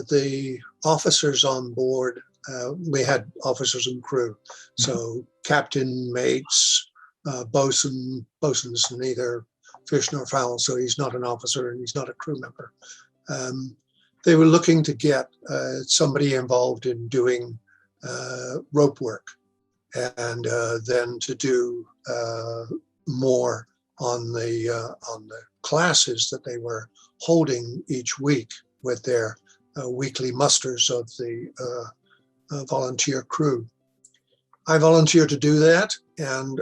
the officers on board, we had officers and crew, so captain, mates, bosun's neither fish nor fowl, so he's not an officer and he's not a crew member. They were looking to get somebody involved in doing rope work, and then to do more on the classes that they were holding each week with their weekly musters of the volunteer crew. I volunteered to do that, and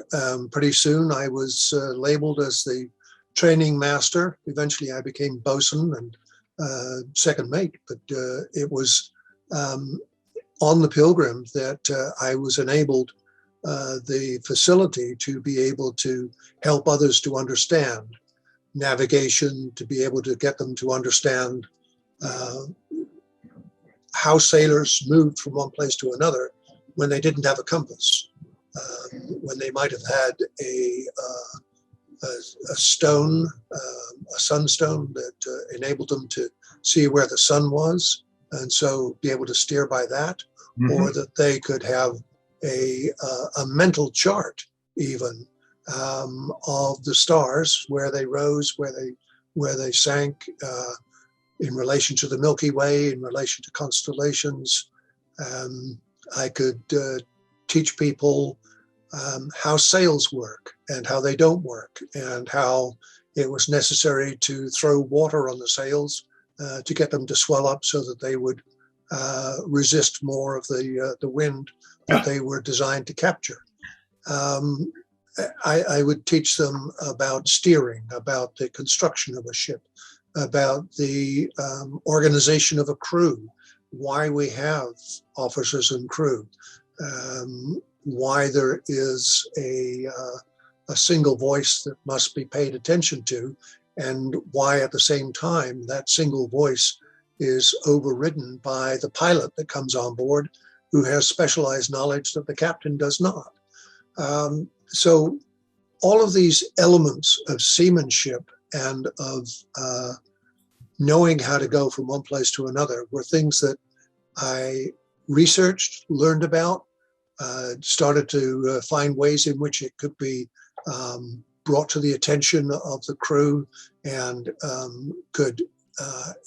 pretty soon I was labeled as the training master. Eventually I became bosun and second mate, but it was on the Pilgrim that I was enabled the facility to be able to help others to understand navigation, to be able to get them to understand how sailors moved from one place to another when they didn't have a compass, when they might have had a stone, a sunstone that enabled them to see where the sun was, and so be able to steer by that, or that they could have a mental chart even of the stars, where they rose, where they sank, in relation to the Milky Way, in relation to constellations. I could teach people how sails work and how they don't work, and how it was necessary to throw water on the sails to get them to swell up so that they would resist more of the wind that they were designed to capture. I would teach them about steering, about the construction of a ship, about the organization of a crew, why we have officers and crew, why there is a single voice that must be paid attention to, and why at the same time that single voice is overridden by the pilot that comes on board, who has specialized knowledge that the captain does not. So all of these elements of seamanship and of knowing how to go from one place to another were things that I researched, learned about, started to find ways in which it could be brought to the attention of the crew, and could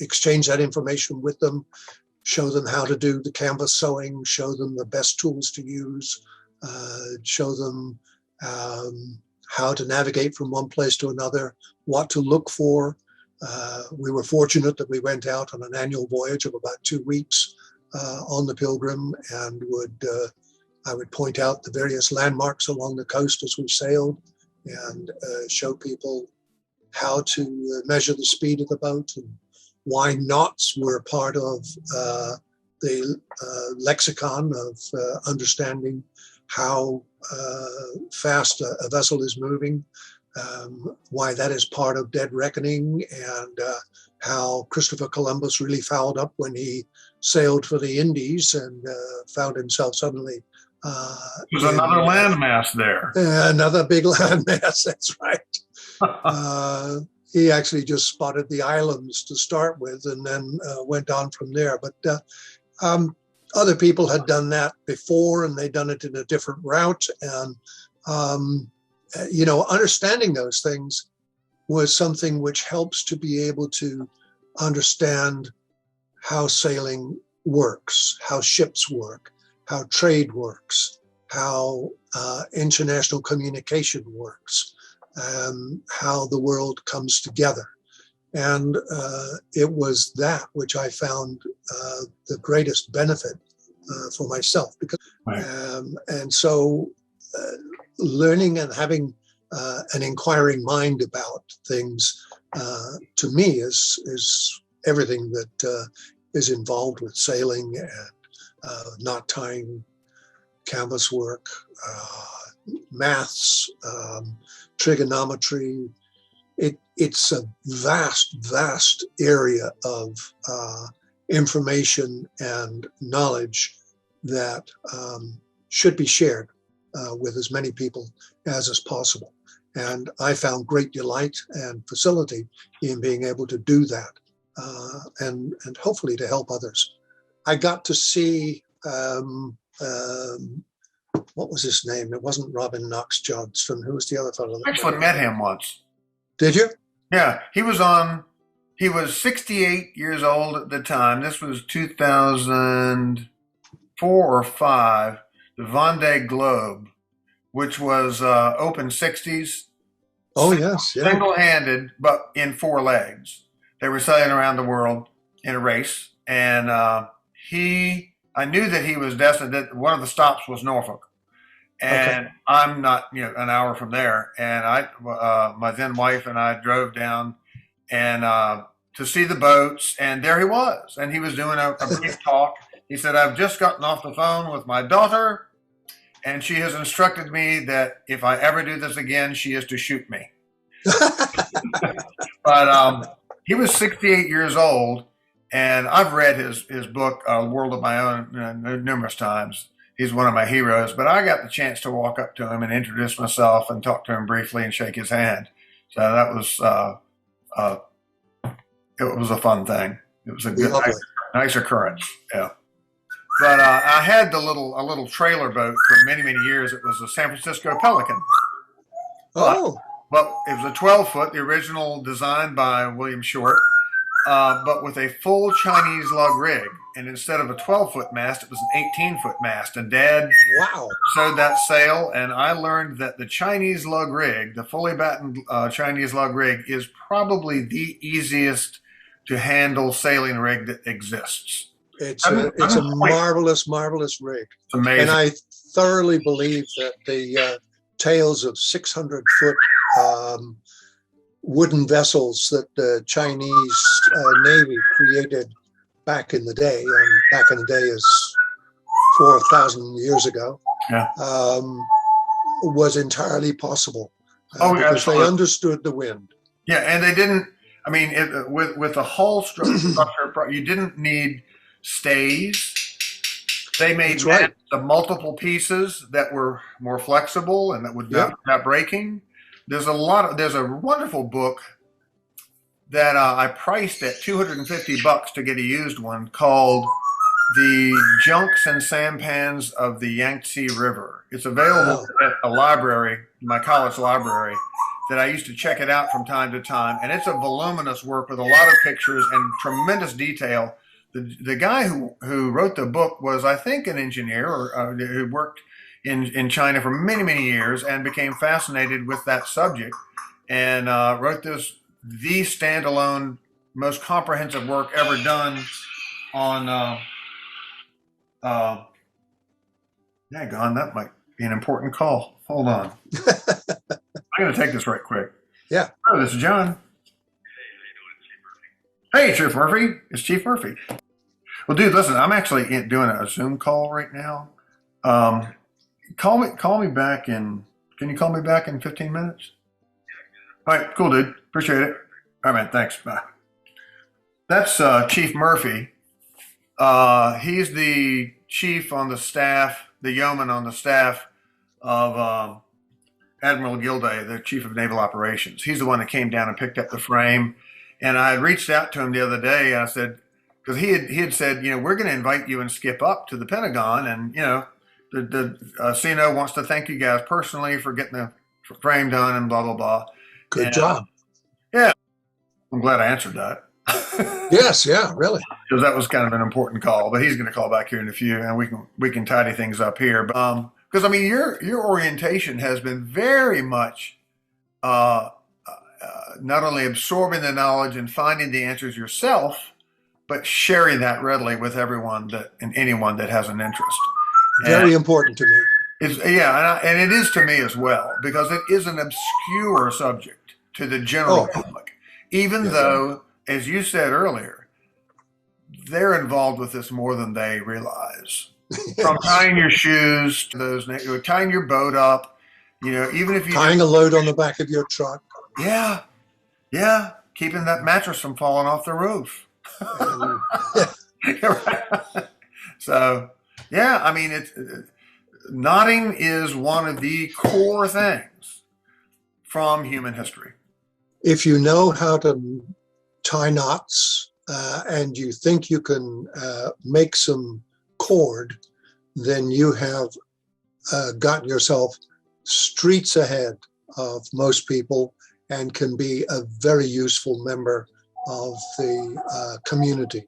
exchange that information with them, show them how to do the canvas sewing, show them the best tools to use, show them how to navigate from one place to another, what to look for. We were fortunate that we went out on an annual voyage of about 2 weeks on the Pilgrim, and would I would point out the various landmarks along the coast as we sailed, and show people how to measure the speed of the boat and why knots were part of the lexicon of understanding how fast a vessel is moving, why that is part of dead reckoning, and how Christopher Columbus really fouled up when he sailed for the Indies and found himself suddenly. There's another landmass there. Another big landmass, that's right. He actually just spotted the islands to start with and then went on from there. But other people had done that before, and they'd done it in a different route. And, understanding those things was something which helps to be able to understand how sailing works, how ships work, how trade works, how international communication works, how the world comes together. And it was that which I found the greatest benefit for myself. And so learning and having an inquiring mind about things, to me, is everything that is involved with sailing and knot tying, canvas work, maths, trigonometry. It's a vast area of information and knowledge that should be shared with as many people as is possible. And I found great delight and facility in being able to do that, and hopefully to help others. I got to see, what was his name? It wasn't Robin Knox Johnston. Who was the other fellow? I actually met him once. Did you? Yeah, he was 68 years old at the time. This was 2004 or 5, the Vendée Globe, which was open 60s. Oh, yes. Yeah. Single-handed, but in 4 legs. They were sailing around the world in a race. And I knew that he was destined, that one of the stops was Norfolk. And okay. I'm not, an hour from there. And my then wife and I drove down and to see the boats. And there he was. And he was doing a brief talk. He said, "I've just gotten off the phone with my daughter, and she has instructed me that if I ever do this again, she is to shoot me." But he was 68 years old. And I've read his book, A World of My Own, numerous times. He's one of my heroes. But I got the chance to walk up to him and introduce myself and talk to him briefly and shake his hand. So that was it was a fun thing. It was a good, nice occurrence. Yeah. But I had a little trailer boat for many years. It was a San Francisco Pelican. Oh. Well, it was a 12-foot, the original designed by William Short. But with a full Chinese lug rig. And instead of a 12-foot mast, it was an 18-foot mast. And Dad sewed that sail, and I learned that the Chinese lug rig, the fully battened Chinese lug rig, is probably the easiest to handle sailing rig that exists. It's a marvelous rig. It's amazing. And I thoroughly believe that the tales of 600-foot wooden vessels that the Chinese Navy created back in the day, and back in the day is 4,000 years ago, was entirely possible because absolutely. They understood the wind. Yeah, and they didn't, with the hull structure, you didn't need stays. They made the multiple pieces that were more flexible and that would not breaking. There's a wonderful book that I priced at $250 to get a used one called The Junks and Sampans of the Yangtze River. It's available at a library, my college library, that I used to check it out from time to time. And it's a voluminous work with a lot of pictures and tremendous detail. The guy who wrote the book was, I think, an engineer or who worked in China for many years and became fascinated with that subject and wrote the standalone, most comprehensive work ever done on Daggone, that might be an important call. Hold on. I'm going to take this right quick. Yeah. Oh, this is John. Hey, Chief Murphy. It's Chief Murphy. Well, dude, listen, I'm actually doing a Zoom call right now. Call me back can you call me back in 15 minutes? All right, cool, dude. Appreciate it. All right, man. Thanks. Bye. That's Chief Murphy. He's the chief on the staff, the yeoman on the staff of Admiral Gilday, the chief of naval operations. He's the one that came down and picked up the frame. And I had reached out to him the other day. And I said, because he had said, we're going to invite you and Skip up to the Pentagon. And, the CNO wants to thank you guys personally for getting the frame done and blah, blah, blah. Good job. Yeah. I'm glad I answered that. Yes, yeah, really. Because that was kind of an important call, but he's going to call back here in a few, and we can tidy things up here. But because your orientation has been very much not only absorbing the knowledge and finding the answers yourself, but sharing that readily with everyone and anyone that has an interest. Very important to me. And it is to me as well, because it is an obscure subject to the general public, even though, as you said earlier, they're involved with this more than they realize. Yes. From tying your shoes to those, tying your boat up, even if you tying a load on the back of your truck. Yeah, keeping that mattress from falling off the roof. So, I mean, knotting is one of the core things from human history. If you know how to tie knots and you think you can make some cord, then you have gotten yourself streets ahead of most people and can be a very useful member of the community.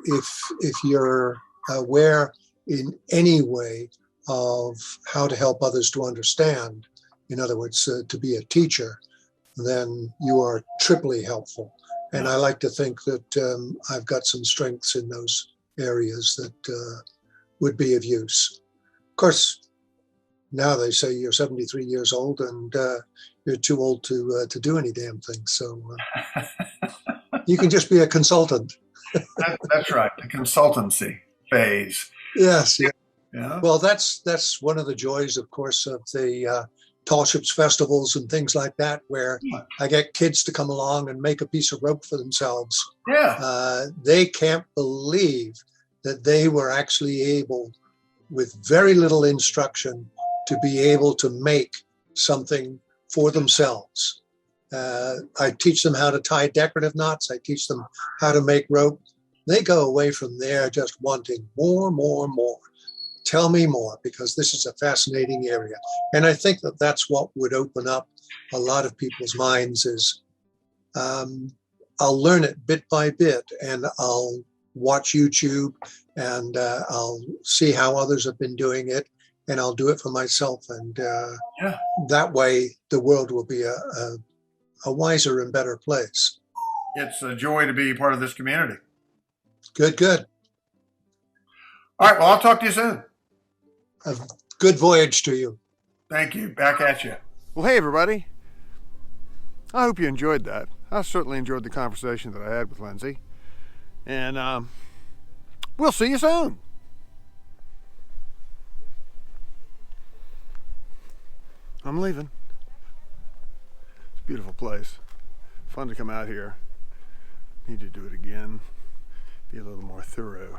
If you're aware in any way of how to help others to understand, in other words, to be a teacher, then you are triply helpful. And I like to think that I've got some strengths in those areas that would be of use. Of course, now they say you're 73 years old and you're too old to do any damn thing. So you can just be a consultant. That's right, the consultancy phase. Yes, yeah. Well, that's one of the joys, of course, of the tall ships festivals and things like that, where I get kids to come along and make a piece of rope for themselves. Yeah. They can't believe that they were actually able, with very little instruction, to be able to make something for themselves. I teach them how to tie decorative knots. I teach them how to make rope. They go away from there just wanting more. Tell me more, because this is a fascinating area. And I think that that's what would open up a lot of people's minds is I'll learn it bit by bit, and I'll watch YouTube, and I'll see how others have been doing it, and I'll do it for myself. And that way the world will be a wiser and better place. It's a joy to be part of this community. Good. All right, well, I'll talk to you soon. A good voyage to you. Thank you. Back at you. Well, hey, everybody. I hope you enjoyed that. I certainly enjoyed the conversation that I had with Lindsey. And we'll see you soon. I'm leaving. It's a beautiful place. Fun to come out here. Need to do it again. Be a little more thorough.